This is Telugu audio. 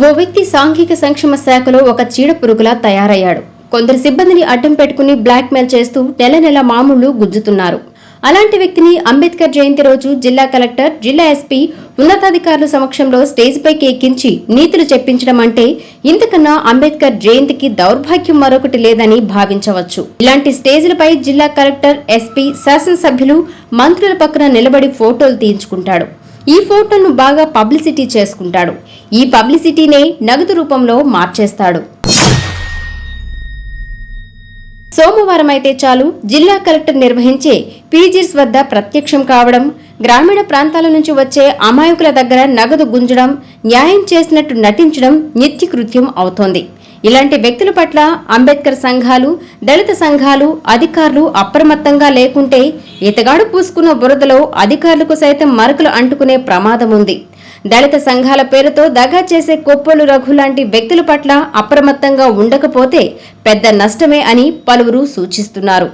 ఓ వ్యక్తి సాంఘిక సంక్షేమ శాఖలో ఒక చీడ పురుగులా తయారయ్యాడు. కొందరు సిబ్బందిని అడ్డం పెట్టుకుని బ్లాక్మెయిల్ చేస్తూ నెల నెల మామూళ్లు గుంజుతున్నారు. అలాంటి వ్యక్తిని అంబేద్కర్ జయంతి రోజు జిల్లా కలెక్టర్, జిల్లా ఎస్పీ, ఉన్నతాధికారుల సమక్షంలో స్టేజ్ పైకి ఎక్కించి నీతులు చెప్పించడం అంటే ఇంతకన్నా అంబేద్కర్ జయంతికి దౌర్భాగ్యం మరొకటి లేదని భావించవచ్చు. ఇలాంటి స్టేజ్లపై జిల్లా కలెక్టర్, ఎస్పీ, శాసనసభ్యులు, మంత్రుల పక్కన నిలబడి ఫోటోలు తీయించుకుంటాడు. ఈ ఫోటోను బాగా పబ్లిసిటీ చేసుకుంటాడు. ఈ పబ్లిసిటీనే నగదు రూపంలో మార్చేస్తాడు. సోమవారం అయితే చాలు, జిల్లా కలెక్టర్ నిర్వహించే పీజీస్ వద్ద ప్రత్యక్షం కావడం, గ్రామీణ ప్రాంతాల నుంచి వచ్చే అమాయకుల దగ్గర నగదు గుంజడం, న్యాయం చేసినట్టు నటించడం నిత్యకృత్యం అవుతోంది. ఇలాంటి వ్యక్తుల పట్ల అంబేద్కర్ సంఘాలు, దళిత సంఘాలు, అధికారులు అప్రమత్తంగా లేకుంటే ఇతగాడు పూసుకున్న బురదలో అధికారులకు సైతం మరకలు అంటుకునే ప్రమాదం ఉంది. దళిత సంఘాల పేరుతో దగా చేసే కొప్పోలు రఘు లాంటి వ్యక్తుల పట్ల అప్రమత్తంగా ఉండకపోతే పెద్ద నష్టమే అని పలువురు సూచిస్తున్నారు.